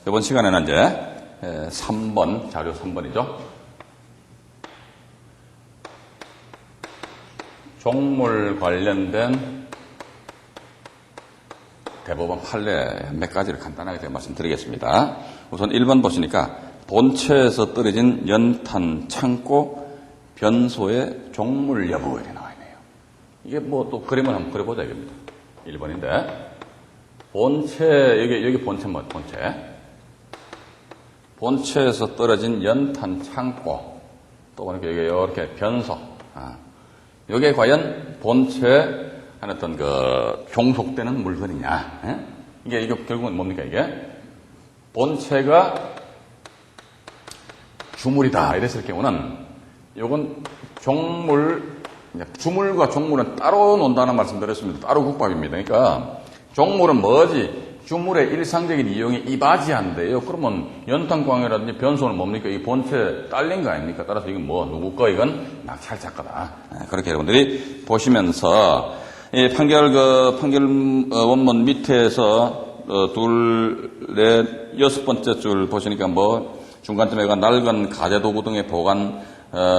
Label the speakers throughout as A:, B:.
A: 이번 시간에는 이제 3번, 자료 3번이죠. 종물 관련된 대법원 판례 몇 가지를 간단하게 말씀드리겠습니다. 우선 1번 보시니까 본체에서 떨어진 연탄, 창고, 변소의 종물 여부 이렇게 나와 있네요. 이게 뭐 또 그림을 한번 그려보자 이겁니다. 1번인데 본체, 여기 본체 뭐 본체. 본체에서 떨어진 연탄, 창고, 또 보니까 여기 이렇게 변소. 이게 과연 본체에 어떤 종속되는 물건이냐. 이게 결국은 뭡니까 이게? 본체가 주물이다 이랬을 경우는 이건 주물과 종물은 따로 논다는 말씀 드렸습니다. 따로 국밥입니다. 그러니까 종물은 뭐지? 주물의 일상적인 이용이 이바지한데요. 그러면 연탄광이라든지 변소는 뭡니까? 이 본체에 딸린 거 아닙니까? 따라서 이건 누구 거? 이건 낙찰자 거다. 그렇게 여러분들이 보시면서 이 판결 원문 밑에서 둘, 넷, 6번째 줄 보시니까 중간쯤에가 낡은 가재도구 등의 보관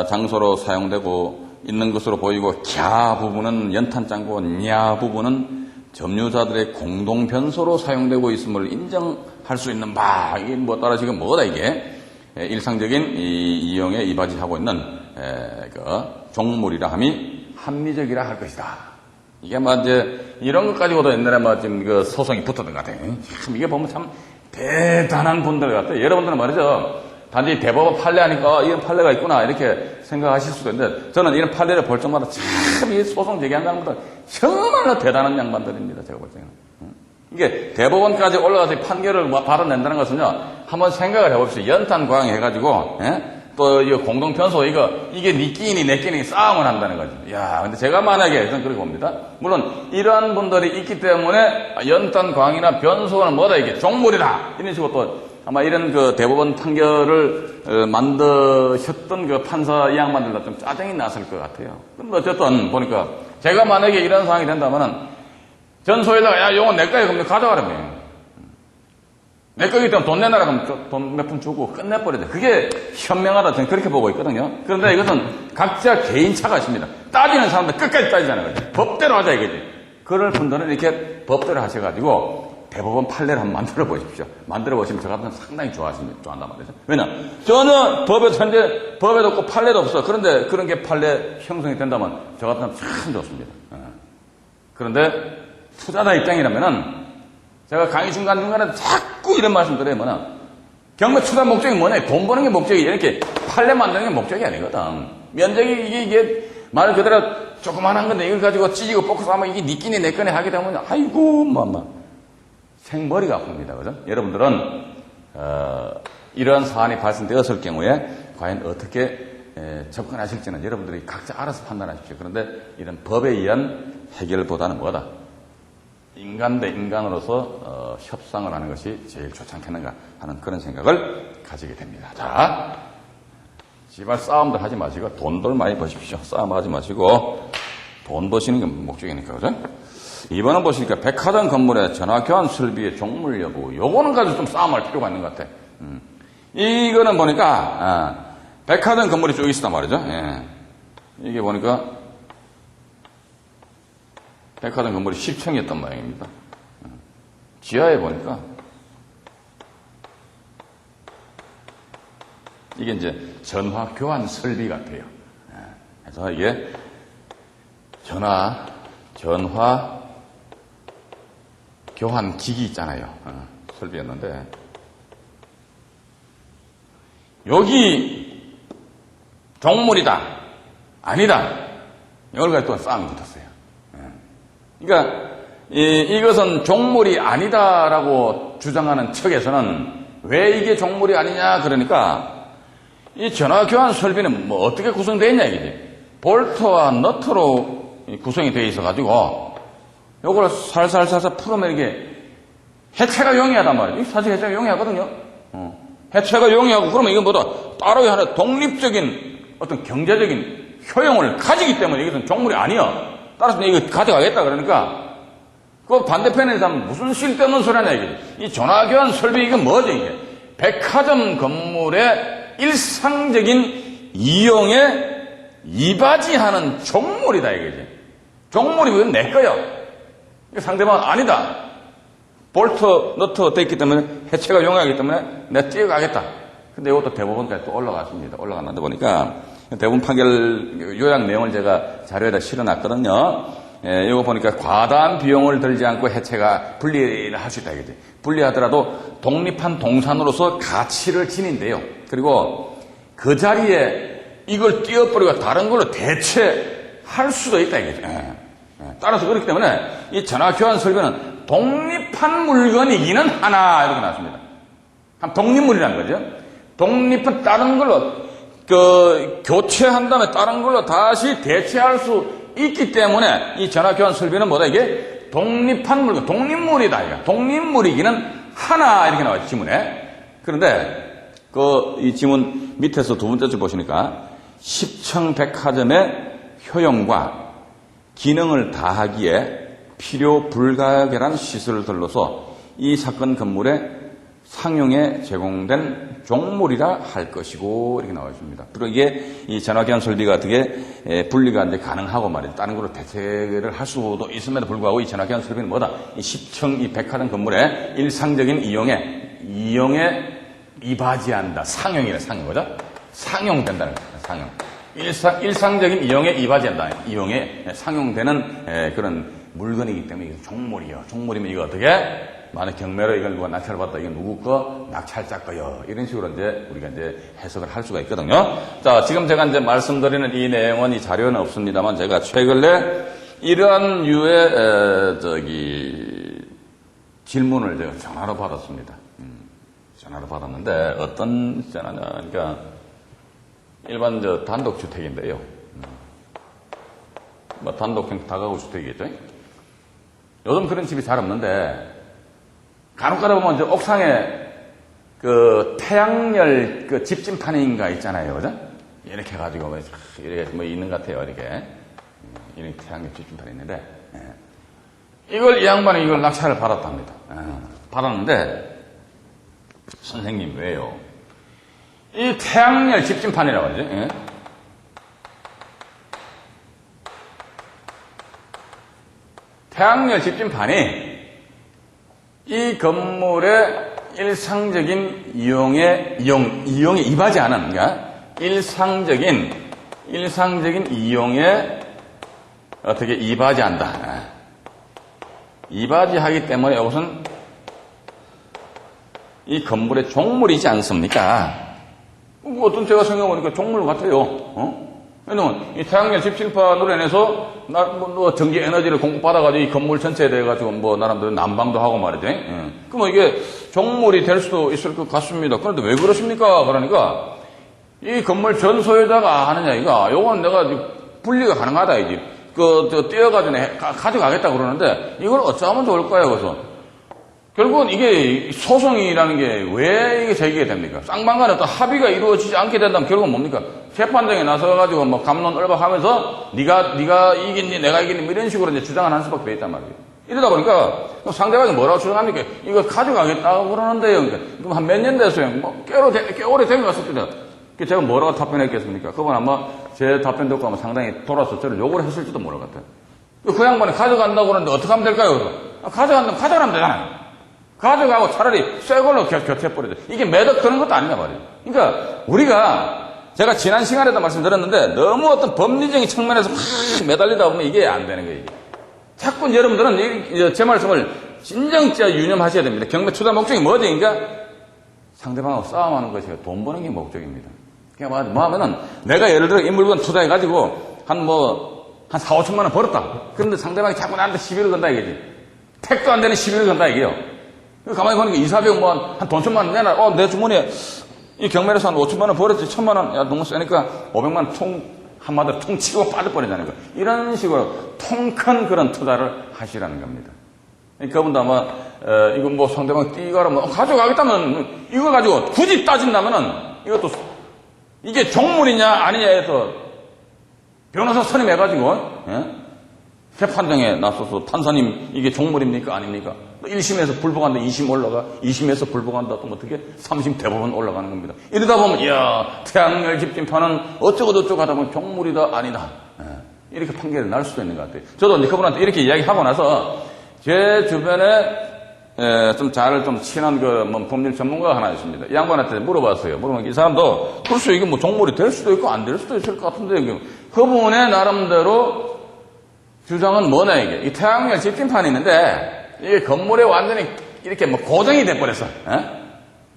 A: 장소로 사용되고 있는 것으로 보이고 갸 부분은 연탄장고, 냐 부분은 점유자들의 공동 변소로 사용되고 있음을 인정할 수 있는 바. 이게 따라 지금 뭐다 이게? 일상적인 이용에 이바지하고 있는 종물이라 함이 합리적이라 할 것이다. 이게 이제 이런 것 가지고도 옛날에 지금 소송이 붙었던 것 같아요. 참 이게 보면 참 대단한 분들 같아요. 여러분들은 말이죠. 단지 대법원 판례하니까 이런 판례가 있구나 이렇게 생각하실 수도 있는데 저는 이런 판례를 볼 때마다 참 이 소송 제기한 사람들 정말로 대단한 양반들입니다. 제가 볼 때는. 이게 대법원까지 올라가서 판결을 받아낸다는 것은요. 한번 생각을 해봅시다. 연탄광 해가지고 또 이 공동편소 이게 네 끼니 내 끼니 싸움을 한다는 거죠. 야, 근데 제가 만약에 저는 그렇게 봅니다. 물론 이러한 분들이 있기 때문에 연탄광이나 변소는 뭐다 이게 종물이다 이런 식으로 또 아마 이런 대법원 판결을 만드셨던 판사 이 양반들도 좀 짜증이 났을 것 같아요. 근데 어쨌든 보니까 제가 만약에 이런 상황이 된다면은 전소에다가 야, 이건 내 거야. 그럼 가져가라며. 내 거기 때문에 돈 내놔라. 그럼 돈 몇 푼 주고 끝내버려야 돼. 그게 현명하다. 저는 그렇게 보고 있거든요. 그런데 이것은 각자 개인차가 있습니다. 따지는 사람들 끝까지 따지잖아요. 법대로 하자 이거지. 그럴 분들은 이렇게 법대로 하셔가지고 대법원 판례를 한번 만들어 보십시오. 만들어 보시면 저 같은 상당히 좋아한단 말이죠. 왜냐? 전혀 법에도 없고 판례도 없어. 그런데 그런 게 판례 형성이 된다면 저 같은 사람 참 좋습니다. 그런데 투자자 입장이라면은 제가 강의 중간중간에 자꾸 이런 말씀 드리면은 경매 투자 목적이 뭐냐? 돈 버는 게 목적이에요. 이렇게 판례 만드는 게 목적이 아니거든. 면적이 이게 말 그대로 조그만한 건데 이걸 가지고 찢고 볶아서 하면 이게 니 끼니 내 거니 하게 되면 아이고 생머리가 아픕니다. 그죠? 여러분들은 이러한 사안이 발생되었을 경우에 과연 어떻게 접근하실지는 여러분들이 각자 알아서 판단하십시오. 그런데 이런 법에 의한 해결보다는 뭐다? 인간 대 인간으로서 협상을 하는 것이 제일 좋지 않겠는가 하는 그런 생각을 가지게 됩니다. 자, 집안 싸움들 하지 마시고 돈들 많이 버십시오. 싸움하지 마시고 돈 버시는 게 목적이니까. 그죠? 2번은 보시니까 백화점 건물의 전화교환 설비의 종물 여부. 요거는 가지고 좀 싸움할 필요가 있는 것 같아. 이거는 보니까 백화점 건물이 쭉 있었단 말이죠. 이게 보니까 백화점 건물이 10층이었단 모양입니다. 지하에 보니까 이게 이제 전화 교환 설비 같아요. 그래서 이게 전화 교환 기기 있잖아요. 설비였는데 여기 종물이다 아니다 이걸 가지고 또 싸움이 붙었어요. 그러니까 이것은 종물이 아니다라고 주장하는 측에서는 왜 이게 종물이 아니냐 그러니까 이 전화 교환 설비는 어떻게 구성되어 있냐 이게 볼트와 너트로 구성이 되어 있어 가지고 요걸 살살살살 풀으면 이게 해체가 용이하단 말이에요. 사실 해체가 용이하거든요. 해체가 용이하고 그러면 이건 뭐다 따로 하나 독립적인 어떤 경제적인 효용을 가지기 때문에 이것은 종물이 아니야. 따라서 이거 가져가겠다 그러니까 그 반대편에서 하면 무슨 쓸데없는 소리 하냐, 이게. 이 전화교환 설비, 이게 뭐죠, 이게. 백화점 건물의 일상적인 이용에 이바지하는 종물이다, 이거지. 종물이 그건 내 거야. 상대방은 아니다. 볼트, 너트 돼 있기 때문에 해체가 용이하기 때문에 내가 뛰어가겠다. 근데 이것도 대법원까지 또 올라갔습니다. 올라갔는데 보니까 대법원 판결 요약 내용을 제가 자료에다 실어놨거든요. 이거 보니까 과다한 비용을 들지 않고 해체가 분리를 할 수 있다, 이거지. 분리하더라도 독립한 동산으로서 가치를 지닌대요. 그리고 그 자리에 이걸 띄어버리고 다른 걸로 대체할 수도 있다, 이거지. 따라서 그렇기 때문에 이 전화교환 설비는 독립한 물건이기는 하나, 이렇게 나왔습니다. 독립물이라는 거죠. 독립한 다른 걸로, 교체한 다음에 다른 걸로 다시 대체할 수 있기 때문에 이 전화교환 설비는 뭐다, 이게? 독립한 물건, 독립물이다, 이거. 독립물이기는 하나, 이렇게 나와요, 지문에. 그런데, 이 지문 밑에서 두 번째 줄 보시니까, 십청백화점의 효용과 기능을 다하기에 필요 불가결한 시설들로서 이 사건 건물의 상용에 제공된 종물이라 할 것이고, 이렇게 나와 있습니다. 그리고 이게 이 전화교환 설비가 어떻게 분리가 이제 가능하고 말이죠. 다른 걸로 대체를 할 수도 있음에도 불구하고 이 전화교환 설비는 뭐다? 이 십청 이 백화점 건물의 일상적인 이용에 이바지한다. 상용이래, 상용. 그죠? 상용된다는 거죠. 상용. 일상적인 이용에 이바지한다. 이용에 상용되는 그런 물건이기 때문에 이게 종물이요. 종물이면 이거 어떻게? 만약 경매로 이걸 누가 낙찰을 받다, 이건 누구 거? 낙찰자 거요. 이런 식으로 이제 우리가 이제 해석을 할 수가 있거든요. 자, 지금 제가 이제 말씀드리는 이 내용은 이 자료는 없습니다만 제가 최근에 이러한 유의, 질문을 제가 전화로 받았습니다. 전화로 받았는데 어떤 전화냐. 그러니까 일반 단독주택인데요. 뭐 단독형 다가구 주택이겠죠. 요즘 그런 집이 잘 없는데 간혹 가다 보면 이제 옥상에 태양열 집진판인가 있잖아요. 그죠? 이렇게 해가지고 이렇게 뭐 있는 것 같아요. 이렇게 태양열 집진판이 있는데 이걸 이 양반이 이걸 낙찰을 받았답니다. 받았는데 선생님 왜요? 이 태양열 집진판이라고 하죠. 예? 태양열 집진판이 이 건물의 일상적인 이용에 이바지하는, 그러니까 일상적인 이용에 어떻게 이바지한다. 이바지하기 때문에 이것은 이 건물의 종물이지 않습니까? 어떤 제가 생각해보니까 종물 같아요. 왜냐면 이 태양열 집진판으로 인해서 전기 에너지를 공급받아가지고 이 건물 전체에 대해가지고 나름대로 난방도 하고 말이죠. 그러면 이게 종물이 될 수도 있을 것 같습니다. 그런데 왜 그러십니까? 그러니까 이 건물 전 소유자가 하느냐, 이거. 요건 내가 분리가 가능하다, 이제. 떼어가지고 가져가겠다 그러는데 이걸 어쩌면 좋을까요? 그래서 결국은 이게 소송이라는 게 왜 이게 제기가 됩니까? 쌍방간에 어떤 합의가 이루어지지 않게 된다면 결국은 뭡니까? 재판장에 나서가지고 감론 을박하면서 네가 이겼니 내가 이겼니 이런 식으로 이제 주장을 하는 수밖에 돼 있단 말이에요. 이러다 보니까 상대방이 뭐라고 주장합니까? 이거 가져가겠다고 그러는데요. 그럼 한 몇 년 됐어요. 꽤 오래 된 것 같습니다. 제가 뭐라고 답변했겠습니까? 그분 아마 제 답변 듣고 아마 상당히 돌아서 저를 욕을 했을지도 모를 것 같아요. 그 양반이 가져간다고 그러는데 어떻게 하면 될까요? 가져간다면 가져가면 되잖아요. 가져가고 차라리 새 걸로 교체해버리죠. 이게 매덕 드는 것도 아니냐 말이에요. 그러니까 우리가 제가 지난 시간에도 말씀드렸는데 너무 어떤 법리적인 측면에서 막 매달리다 보면 이게 안 되는 거예요. 자꾸 여러분들은 제 말씀을 진정 유념하셔야 됩니다. 경매 투자 목적이 뭐지? 그러니까 상대방하고 싸움하는 것이 돈 버는 게 목적입니다. 그러니까 뭐 하면은 내가 예를 들어 이 물건 투자해가지고 한 4, 5천만 원 벌었다. 그런데 상대방이 자꾸 나한테 시비를 건다 이거지. 택도 안 되는 시비를 건다 이게요. 가만히 보니까 2, 400만 한 돈 1천만 원 내놔. 내 주머니에 이 경매에서 한 5천만 원 벌었지. 1천만 원. 야, 너무 세니까 500만 원 한마디로 통 치고 빠져버리자는 거예요. 이런 식으로 통 큰 그런 투자를 하시라는 겁니다. 그분도 아마, 이거 상대방 띠가라 가져가겠다면, 이거 가지고 굳이 따진다면은, 이것도, 이게 종물이냐, 아니냐 해서, 변호사 선임해가지고, 예? 재판정에 나서서 판사님 이게 종물입니까 아닙니까? 1심에서 불복한다 2심 올라가 2심에서 불복한다 또 어떻게 3심 대법원 올라가는 겁니다. 이러다 보면 이야 태양열 집진파는 어쩌고 저쩌고 하다 보면 종물이다 아니다 이렇게 판결이 날 수도 있는 것 같아요. 저도 이제 그분한테 이렇게 이야기하고 나서 제 주변에 좀 친한 법률 전문가가 하나 있습니다. 이 양반한테 물어봤어요. 물어보면 이 사람도 글쎄 이게 뭐 종물이 될 수도 있고 안 될 수도 있을 것 같은데 그분의 나름대로 주장은 뭐냐 이게 이 태양열 집진판이 있는데 이게 건물에 완전히 이렇게 뭐 고정이 돼버렸어.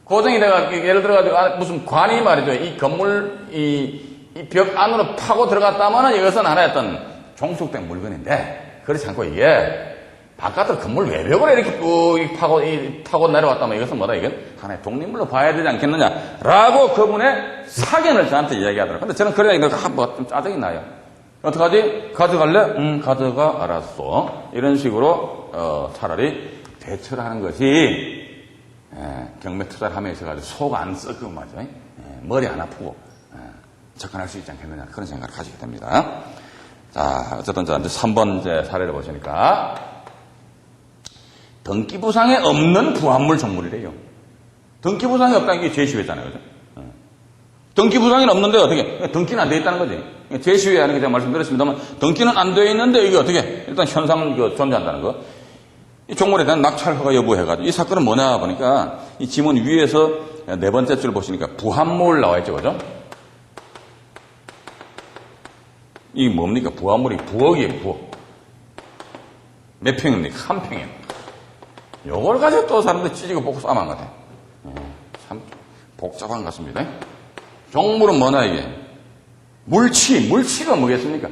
A: 고정이 돼가 예를 들어가지고 무슨 관이 말이죠. 이 건물 이 벽 안으로 파고 들어갔다면은 이것은 하나의 어떤 종속된 물건인데 그렇지 않고 이게 바깥으로 건물 외벽으로 이렇게 꾹 파고 내려왔다면 이것은 뭐다 이건 하나의 독립물로 봐야 되지 않겠느냐라고 그분의 사견을 저한테 이야기하더라고요. 근데 저는 그런 이야기가 좀 짜증이 나요. 어떡하지? 가져갈래? 가져가 알았어. 이런 식으로 차라리 대처를 하는 것이 경매 투자를 하면서 있어가지고 속 안 썩고 말이죠. 머리 안 아프고 접근할 수 있지 않겠느냐 그런 생각을 가지게 됩니다. 자 어쨌든 이제 3번 이제 사례를 보시니까 등기부상에 없는 부합물 종물이래요. 등기부상이 없다는 게 제시회잖아요. 그죠? 등기부상이 없는데 어떻게? 등기는 안 돼 있다는 거지. 제시회 하는 게 제가 말씀드렸습니다만 등기는 안 돼 있는데 이게 어떻게? 일단 현상은 존재한다는 거. 이 종물에 대한 낙찰허가 여부해가지고 이 사건은 뭐냐 보니까 이 지문 위에서 네 번째 줄 보시니까 부합물 나와 있죠. 그죠? 이게 뭡니까? 부합물이 부엌이에요. 부엌. 몇 평입니까? 한 평이에요. 요걸 가지고 또 사람들 찢고 볶고 싸움한 것 같아요. 참 복잡한 것 같습니다. 종물은 뭐냐 이게? 물치가 뭐겠습니까?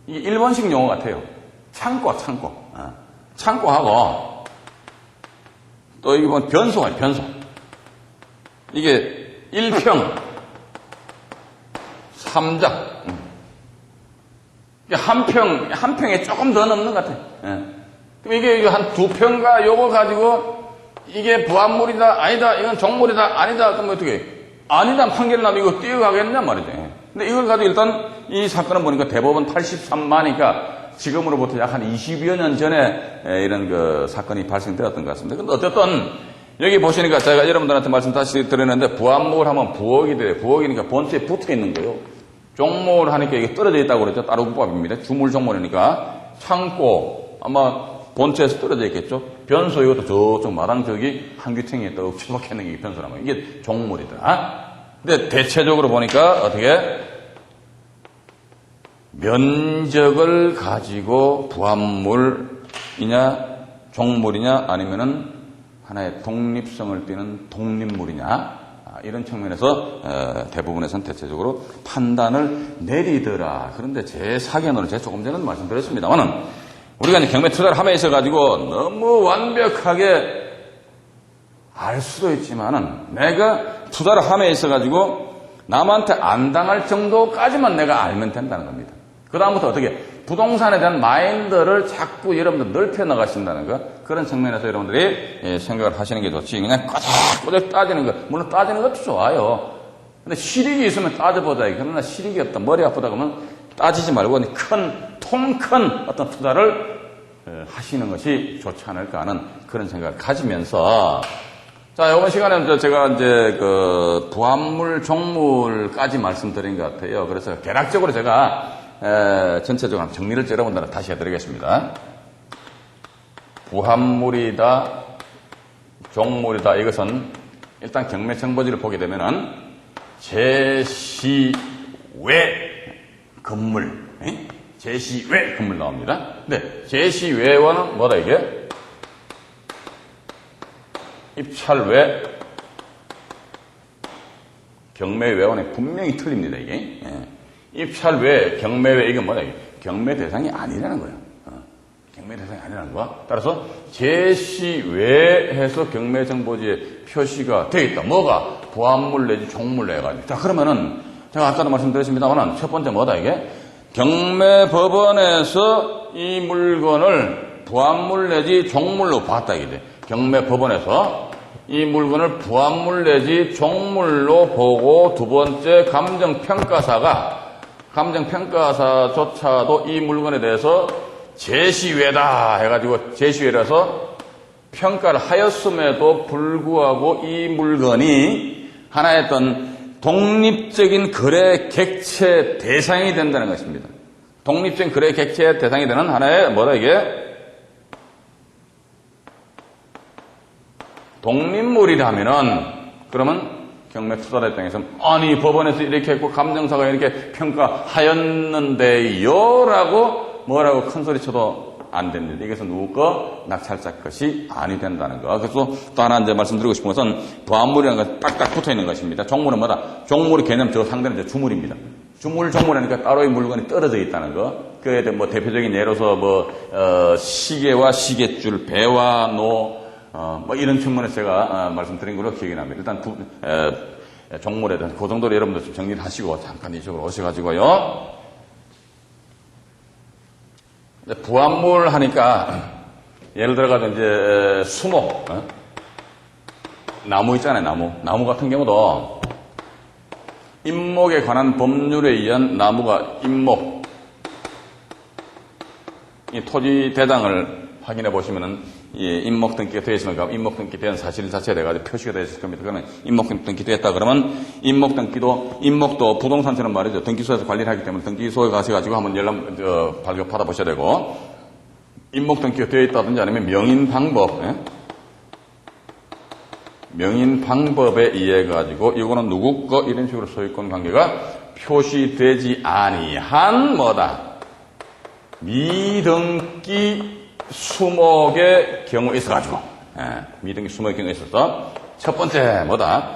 A: 이게 일본식 용어 같아요. 창고. 창고하고 또 이게 보면 변소가 변소. 이게 1평 3작 한 평에 조금 더 넘는 것 같아요. 그럼 이게 한 2평가 요거 가지고 이게 부합물이다 아니다 이건 종물이다 아니다 그럼 어떻게 아니다 판결 나면 이거 뛰어가겠냐 말이죠. 근데 이걸 가지고 일단 이 사건을 보니까 대법원 83만이니까 지금으로부터 약 한 20여 년 전에 이런 그 사건이 발생되었던 것 같습니다. 근데 어쨌든 여기 보시니까 제가 여러분들한테 말씀 다시 드렸는데 부합물 하면 부엌이 돼요. 부엌이니까 본체에 붙어 있는 거예요. 종물 하니까 이게 떨어져 있다고 그랬죠. 따로구법입니다. 주물 종물이니까 창고 아마 본체에서 떨어져 있겠죠. 변소 이것도 저쪽 마당 저기 한귀탱이에 떡 처박혀 있는 게 변소라면 이게 종물이더라. 근데 대체적으로 보니까 어떻게 면적을 가지고 부합물이냐 종물이냐 아니면은 하나의 독립성을 띠는 독립물이냐 이런 측면에서 대부분에서는 대체적으로 판단을 내리더라. 그런데 제 사견으로 제가 조금 전에 말씀드렸습니다만은 우리가 이제 경매 투자를 함에 있어가지고 너무 완벽하게 알 수도 있지만은 내가 투자를 함에 있어가지고 남한테 안 당할 정도까지만 내가 알면 된다는 겁니다. 그다음부터 어떻게 부동산에 대한 마인드를 자꾸 여러분들 넓혀 나가신다는 거 그런 측면에서 여러분들이 생각을 하시는 게 좋지 그냥 꼬적꼬적 따지는 거 물론 따지는 것도 좋아요. 근데 실익이 있으면 따져보자. 그러나 실익이 없다 머리 아프다 그러면 따지지 말고 통 큰 어떤 투자를 하시는 것이 좋지 않을까 하는 그런 생각을 가지면서 자, 이번 시간에는 제가 이제 그 부합물, 종물까지 말씀드린 것 같아요. 그래서 개략적으로 제가 전체적으로 정리를 여러분들한테 다시 해드리겠습니다. 부합물이다, 종물이다. 이것은 일단 경매 정보지를 보게 되면은 제시외 건물, 제시외 건물 나옵니다. 근데 제시외와는 뭐다 이게? 입찰외, 경매외와는 분명히 틀립니다, 이게. 입찰외, 경매외, 이게 뭐냐, 경매 대상이 아니라는 거예요. 경매 대상이 아니라는 거. 따라서 제시외해서 경매정보지에 표시가 되어 있다. 뭐가? 부합물 내지 종물 내가지고. 자, 그러면은, 제가 아까도 말씀드렸습니다만, 첫 번째 뭐다, 이게? 경매법원에서 이 물건을 부합물 내지 종물로 봤다, 이게. 경매법원에서 이 물건을 부합물 내지 종물로 보고 두 번째 감정평가사조차도 이 물건에 대해서 제시외다 해가지고 제시외라서 평가를 하였음에도 불구하고 이 물건이 하나의 어떤 독립적인 거래 객체 대상이 된다는 것입니다. 독립적인 거래 객체 대상이 되는 하나의 뭐다 이게? 독립물이라면은 그러면 경매 투자자 입장에서 아니 법원에서 이렇게 했고 감정사가 이렇게 평가하였는데요 라고 뭐라고 큰소리 쳐도 안 됩니다. 이것은 누구 거? 낙찰자 것이 아니 된다는 거. 그래서 또 하나 이제 말씀드리고 싶은 것은 부합물이라는 것은 딱딱 붙어 있는 것입니다. 종물은 뭐다? 종물의 개념 저 상대는 이제 주물입니다. 종물하니까 따로의 물건이 떨어져 있다는 거. 그에 대해 뭐 대표적인 예로서 시계와 시계줄, 배와 노, 뭐 이런 측면에서 제가 말씀드린 걸로 기억이 납니다. 일단 종물에 대한 그 정도로 여러분들 좀 정리를 하시고 잠깐 이쪽으로 오셔가지고요. 부합물 하니까 예를 들어가지고 이제 수목, 나무 있잖아요. 나무 같은 경우도 임목에 관한 법률에 의한 나무가 임목, 이 토지 대장을 확인해 보시면은 임목 등기가 되어 있으면 임목 등기 된 사실 자체가 돼가지고 표시가 되어 있을 겁니다. 그러면 임목 등기 됐다 그러면 임목도 부동산처럼 말이죠. 등기소에서 관리를 하기 때문에 등기소에 가셔가지고 한번 발급 받아보셔야 되고, 임목 등기가 되어 있다든지 아니면 명인 방법에 의해 가지고 이거는 누구 거 이런 식으로 소유권 관계가 표시되지 아니한 뭐다? 미등기 수목의 경우에 있어가지고, 미등기 수목의 경우에 있어서, 첫 번째, 뭐다?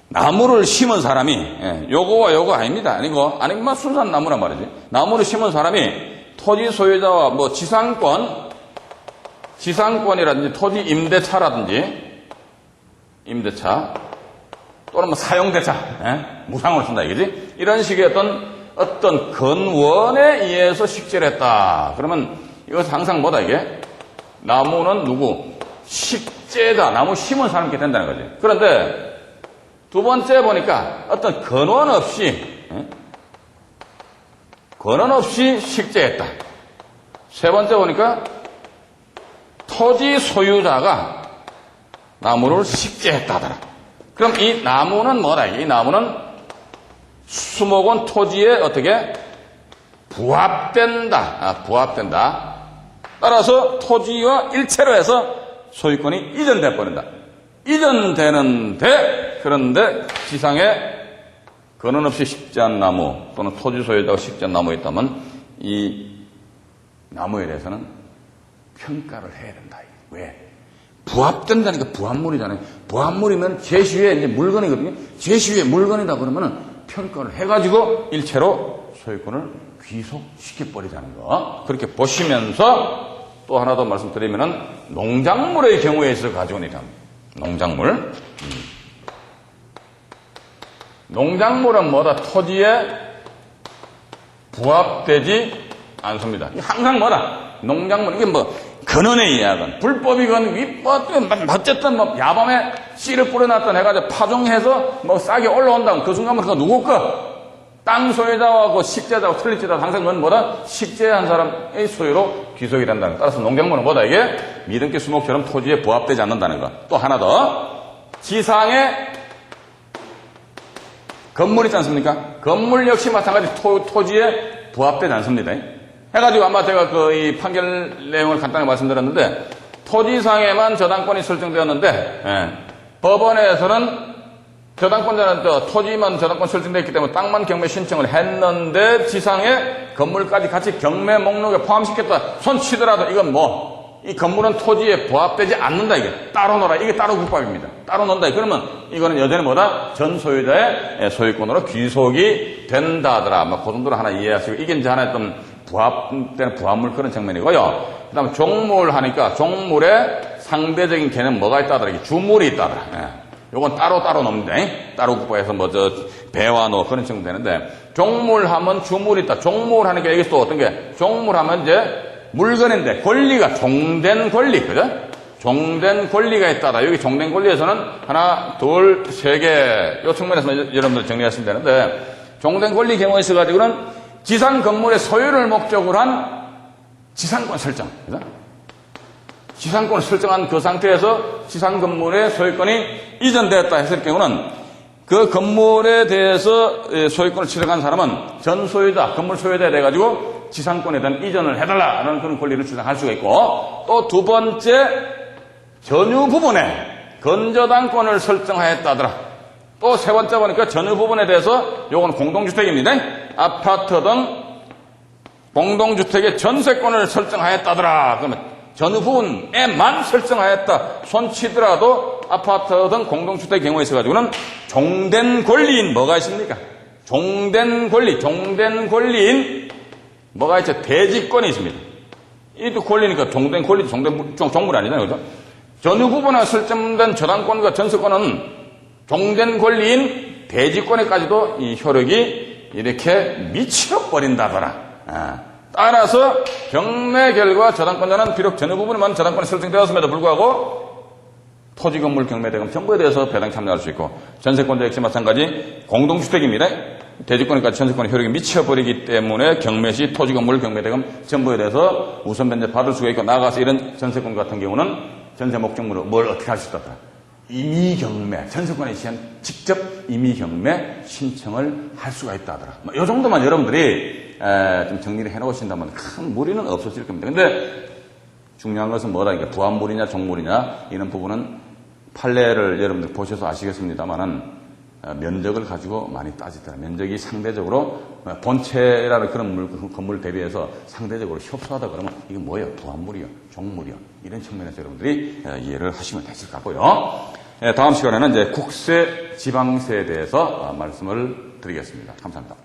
A: 나무를 심은 사람이, 요거와 요거 아닙니다. 아니고, 순수한 나무란 말이지. 나무를 심은 사람이 토지 소유자와 뭐 지상권이라든지 토지 임대차, 또는 뭐 사용대차, 무상으로 쓴다, 이거지? 이런 식의 어떤 근원에 의해서 식재를 했다. 그러면 이것은 항상 뭐다 이게? 나무는 누구? 식재다. 나무 심은 사람께 된다는 거지. 그런데 두 번째 보니까 어떤 근원 없이 식재했다. 세 번째 보니까 토지 소유자가 나무를 식재했다더라. 그럼 이 나무는 뭐다? 이 나무는 수목은 토지에 어떻게? 부합된다. 따라서 토지와 일체로 해서 소유권이 이전돼 버린다. 이전되는데, 그런데 지상에 근원 없이 식재한 나무 또는 토지 소유자가 식재한 나무가 있다면 이 나무에 대해서는 평가를 해야 된다. 왜? 부합된다니까 부합물이잖아요. 부합물이면 제시외 이제 물건이거든요. 제시외 물건이다 그러면은 평가를 해가지고 일체로 소유권을 귀속시켜버리자는 거. 그렇게 보시면서 또 하나 더 말씀드리면은 농작물의 경우에 있어 가지고 있다. 농작물은 뭐다? 토지에 부합되지 않습니다. 항상 뭐다? 농작물, 이게 뭐, 근원의 이야기는, 불법이건 위법이건, 어쨌든 뭐, 야밤에 씨를 뿌려놨던 해가지고 파종해서 뭐 싹이 올라온다면 그 순간부터 누구 거? 땅 소유자와 그 식재자하고 틀릴지라도 항상 그건 뭐다? 식재한 사람의 소유로 귀속이 된다는 거. 따라서 농작물은 뭐다? 이게 미등기 수목처럼 토지에 부합되지 않는다는 거. 또 하나 더. 지상에 건물 있지 않습니까? 건물 역시 마찬가지 토지에 부합되지 않습니다. 해가지고 아마 제가 이 판결 내용을 간단히 말씀드렸는데, 토지상에만 저당권이 설정되었는데, 법원에서는 저당권자는 토지만 저당권 설정되었기 때문에 땅만 경매 신청을 했는데 지상에 건물까지 같이 경매 목록에 포함시켰다 손 치더라도 이건 이 건물은 토지에 부합되지 않는다. 이게 따로 놓라. 이게 따로 국밥입니다. 따로 놓는다. 그러면 이거는 여전히 뭐다? 전 소유자의 소유권으로 귀속이 된다더라. 그 정도로 하나 이해하시고, 이게 이제 하나의 어떤 부합되는 부합물 그런 측면이고요. 그 다음에 종물 하니까 종물에 상대적인 개념 뭐가 있다더라? 이게 주물이 있다더라. 요건 따로 놉니다. 따로 국보에서 배와 노 그런 식으로 되는데, 종물하면 주물이 있다. 종물하니까 여기서 또 어떤 게, 종물하면 이제 물건인데 권리가 종된 권리, 그죠? 종된 권리가 있다다. 여기 종된 권리에서는 하나, 둘, 세 개, 요 측면에서 여러분들 정리하시면 되는데, 종된 권리 경우에 있어가지고는 지상 건물의 소유를 목적으로 한 지상권 설정. 그죠? 지상권을 설정한 그 상태에서 지상 건물의 소유권이 이전되었다 했을 경우는 그 건물에 대해서 소유권을 취득한 사람은 전 소유자, 건물 소유자에 대해 가지고 지상권에 대한 이전을 해달라라는 그런 권리를 주장할 수가 있고, 또 두 번째 전유 부분에 건저당권을 설정하였다더라. 또 세 번째 보니까 전유 부분에 대해서 요건 공동주택입니다. 아파트 등 공동주택의 전세권을 설정하였다더라. 그러면 전유 부분에만 설정하였다 손치더라도 아파트 등 공동주택의 경우에 있어가지고는 종된 권리인 뭐가 있습니까? 종된 권리인 뭐가 있죠? 대지권이 있습니다. 이도 권리니까 종된 권리, 종물 아니잖아요. 그죠? 전유 부분에 설정된 저당권과 전세권은 종된 권리인 대지권에까지도 이 효력이 이렇게 미쳐버린다더라. 따라서 경매 결과 저당권자는 비록 전유 부분에만 저당권이 설정되었음에도 불구하고 토지, 건물, 경매, 대금 전부에 대해서 배당 참여할 수 있고, 전세권자 역시 마찬가지 공동주택입니다. 대지권에까지 전세권의 효력이 미쳐버리기 때문에 경매 시 토지, 건물, 경매, 대금 전부에 대해서 우선 변제 받을 수가 있고, 나아가서 이런 전세권 같은 경우는 전세 목적물로 뭘 어떻게 할 수 있다. 임의경매, 전세권에 대한 직접 임의경매 신청을 할 수가 있다 하더라. 이 정도만 여러분들이 좀 정리를 해놓으신다면 큰 무리는 없어질 겁니다. 근데 중요한 것은 뭐다? 이게 부합물이냐 종물이냐 이런 부분은 판례를 여러분들 보셔서 아시겠습니다만은 면적을 가지고 많이 따지더라. 면적이 상대적으로 본체라는 그런 건물을 대비해서 상대적으로 협소하다 그러면 이게 뭐예요? 부합물이요, 종물이요. 이런 측면에서 여러분들이 이해를 하시면 되실 것 같고요. 다음 시간에는 이제 국세, 지방세에 대해서 말씀을 드리겠습니다. 감사합니다.